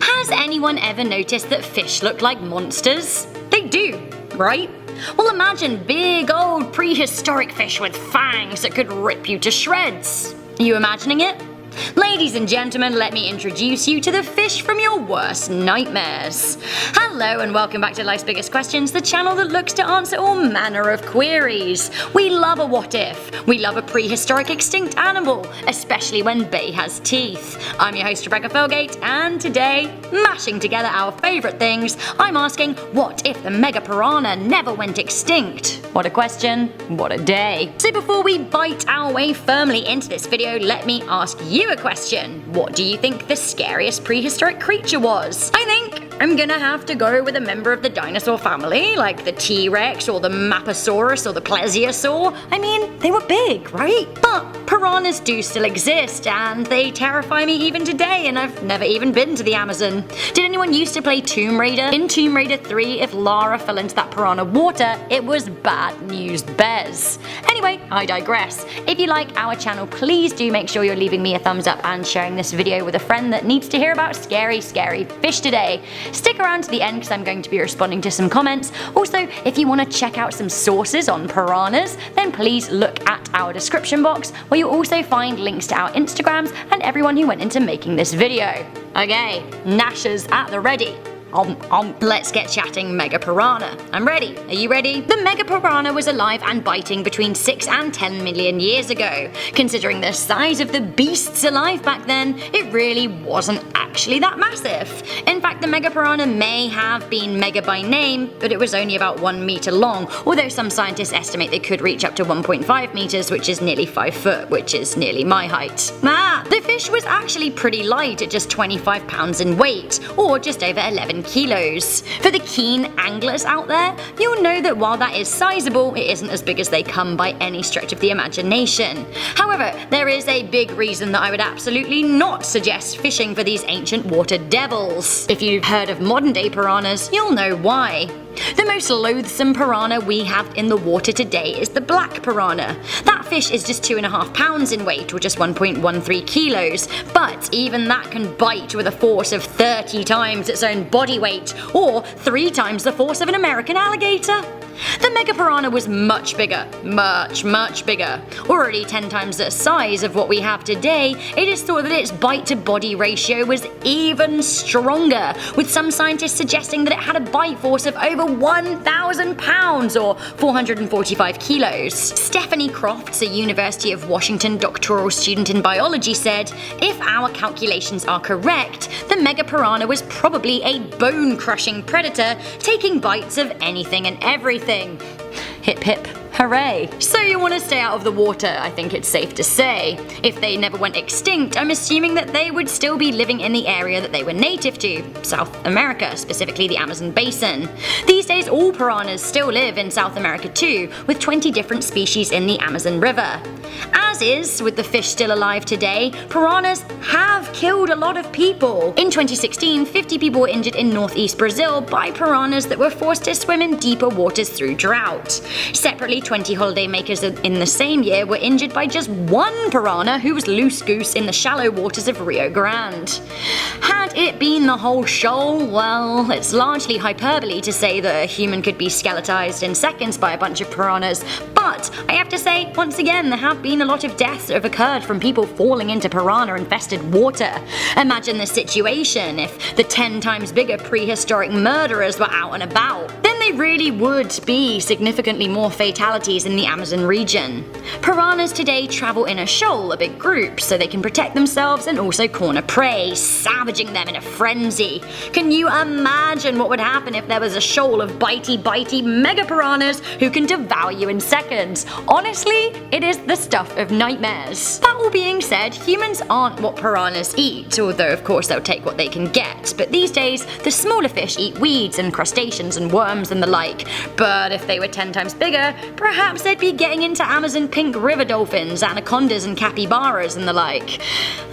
Has anyone ever noticed that fish look like monsters? They do, right? Well, imagine big old prehistoric fish with fangs that could rip you to shreds. Are you imagining it? Ladies and gentlemen, let me introduce you to the fish from your worst nightmares. Hello and welcome back to Life's Biggest Questions, the channel that looks to answer all manner of queries. We love a what if. We love a prehistoric extinct animal, especially when Bay has teeth. I'm your host Rebecca Felgate, and today, mashing together our favourite things, I'm asking, what if the Megapiranha never went extinct? What a question, what a day. So before we bite our way firmly into this video, let me ask you a question. What do you think the scariest prehistoric creature was? I think I'm gonna have to go with a member of the dinosaur family, like the T-Rex or the Maposaurus or the Plesiosaur. I mean, they were big, right? But piranhas do still exist, and they terrify me even today, and I've never even been to the Amazon. Did anyone used to play Tomb Raider? In Tomb Raider 3, if Lara fell into that piranha water, it was bad news bears. Anyway, I digress. If you like our channel, please do make sure you're leaving me a thumbs up and sharing this video with a friend that needs to hear about scary fish today. Stick around to the end because I'm going to be responding to some comments. Also, if you want to check out some sources on piranhas, then please look at our description box where you'll also find links to our Instagrams and everyone who went into making this video. Okay, Nashers at the ready. Let's get chatting Megapiranha. I'm ready. Are you ready? The Megapiranha was alive and biting between 6 and 10 million years ago. Considering the size of the beasts alive back then, it really wasn't actually that massive. In fact, the Megapiranha may have been mega by name, but it was only about 1 meter long, although some scientists estimate they could reach up to 1.5 meters, which is nearly 5 foot, which is nearly my height. The fish was actually pretty light at just 25 pounds in weight, or just over 11 kilos. For the keen anglers out there, you'll know that while that is sizable, it isn't as big as they come by any stretch of the imagination. However, there is a big reason that I would absolutely not suggest fishing for these ancient water devils. If you've heard of modern day piranhas, you'll know why. The most loathsome piranha we have in the water today is the black piranha. That fish is just 2.5 pounds in weight, or just 1.13 kilos, but even that can bite with a force of 30 times its own body weight, or 3 times the force of an American alligator. The Megapiranha was much bigger, much bigger. Already 10 times the size of what we have today, it is thought that its bite-to-body ratio was even stronger, with some scientists suggesting that it had a bite force of over 1,000 pounds, or 445 kilos. Stephanie Crofts, a University of Washington doctoral student in biology, said, if our calculations are correct, the Megapiranha was probably a bone-crushing predator, taking bites of anything and everything. Hip hip, hooray. So you want to stay out of the water, I think it's safe to say. If they never went extinct, I'm assuming that they would still be living in the area that they were native to, South America, specifically the Amazon basin. These days all piranhas still live in South America too, with 20 different species in the Amazon River. As is with the fish still alive today, piranhas have killed a lot of people. In 2016, 50 people were injured in northeast Brazil by piranhas that were forced to swim in deeper waters through drought. Separately, 20 holidaymakers in the same year were injured by just one piranha who was loose goose in the shallow waters of Rio Grande. Had it been the whole shoal, well, it's largely hyperbole to say that a human could be skeletized in seconds by a bunch of piranhas, but I have to say, once again, there have been a lot of deaths that have occurred from people falling into piranha-infested water. Imagine the situation if the 10 times bigger prehistoric murderers were out and about. Then they really would be significantly more fatalities in the Amazon region. Piranhas today travel in a shoal, a big group, so they can protect themselves and also corner prey, savaging them in a frenzy. Can you imagine what would happen if there was a shoal of bitey megapiranhas who can devour you in seconds? Honestly, it is the stuff of nightmares. That all being said, humans aren't what piranhas eat, although of course they'll take what they can get, but these days the smaller fish eat weeds and crustaceans and worms and the like. But if they were 10 times bigger, perhaps they'd be getting into Amazon pink river dolphins, anacondas and capybaras and the like.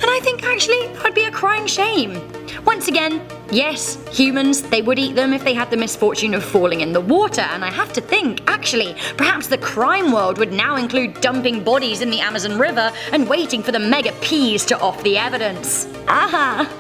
And I think actually that would be a crying shame. Once again, yes, humans, they would eat them if they had the misfortune of falling in the water, and I have to think, actually, perhaps the crime world would now include dumping bodies in the Amazon River and waiting for the mega P's to off the evidence. Aha!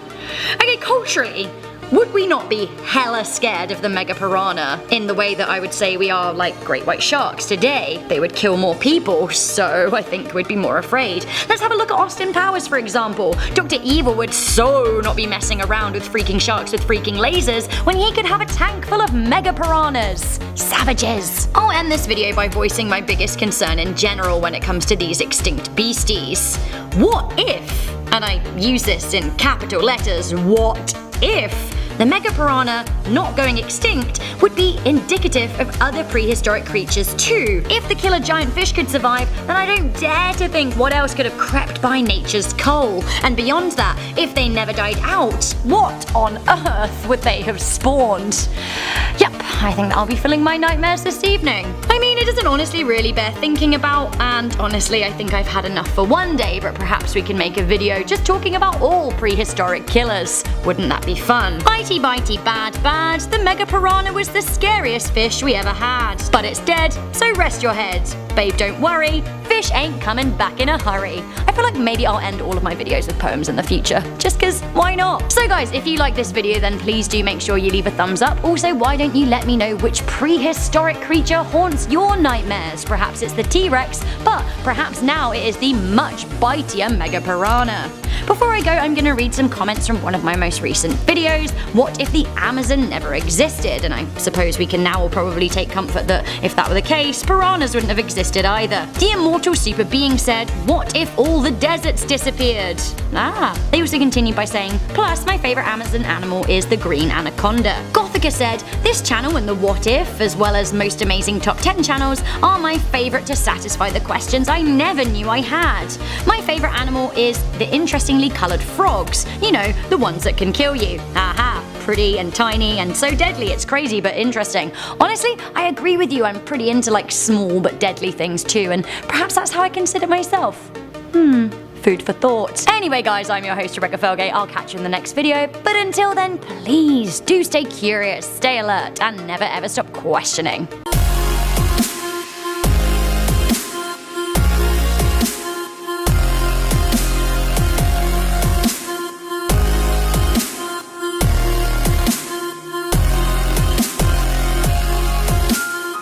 Okay, culturally, would we not be hella scared of the Megapiranha in the way that I would say we are like great white sharks today? They would kill more people, so I think we'd be more afraid. Let's have a look at Austin Powers, for example. Dr. Evil would so not be messing around with freaking sharks with freaking lasers when he could have a tank full of Megapiranhas. Savages. I'll end this video by voicing my biggest concern in general when it comes to these extinct beasties. What if, and I use this in capital letters, what if the Megapiranha not going extinct would be indicative of other prehistoric creatures too? If the killer giant fish could survive, then I don't dare to think what else could have crept by nature's coal. And beyond that, if they never died out, what on earth would they have spawned? Yep, I think I'll be filling my nightmares this evening. I mean, it doesn't honestly really bear thinking about, and honestly I think I've had enough for one day, but perhaps we can make a video just talking about all prehistoric killers. Wouldn't that be fun? Bitey bitey bad, the Megapiranha was the scariest fish we ever had. But it's dead, so rest your head. Babe, don't worry, fish ain't coming back in a hurry. I feel like maybe I'll end all of my videos with poems in the future, just cause why not? So guys, if you like this video then please do make sure you leave a thumbs up. Also, why don't you let me know which prehistoric creature haunts your nightmares? Perhaps it's the T-Rex, but perhaps now it is the much bitier Megapiranha. Before I go, I'm gonna read some comments from one of my most recent videos. What if the Amazon never existed? And I suppose we can now all probably take comfort that if that were the case, piranhas wouldn't have existed either. The immortal super being said, what if all the deserts disappeared? They also continued by saying, plus my favorite Amazon animal is the green anaconda. Gothica said, this channel and the what if, as well as most amazing top 10 channels, are my favorite to satisfy the questions I never knew I had. My favorite animal is the interestingly colored frogs. You know, the ones that can kill you. Aha, pretty and tiny and so deadly, it's crazy but interesting. Honestly, I agree with you, I'm pretty into like small but deadly things too, and perhaps that's how I consider myself. Food for thought. Anyway guys, I'm your host Rebecca Felgate, I'll catch you in the next video, but until then please do stay curious, stay alert, and never ever stop questioning.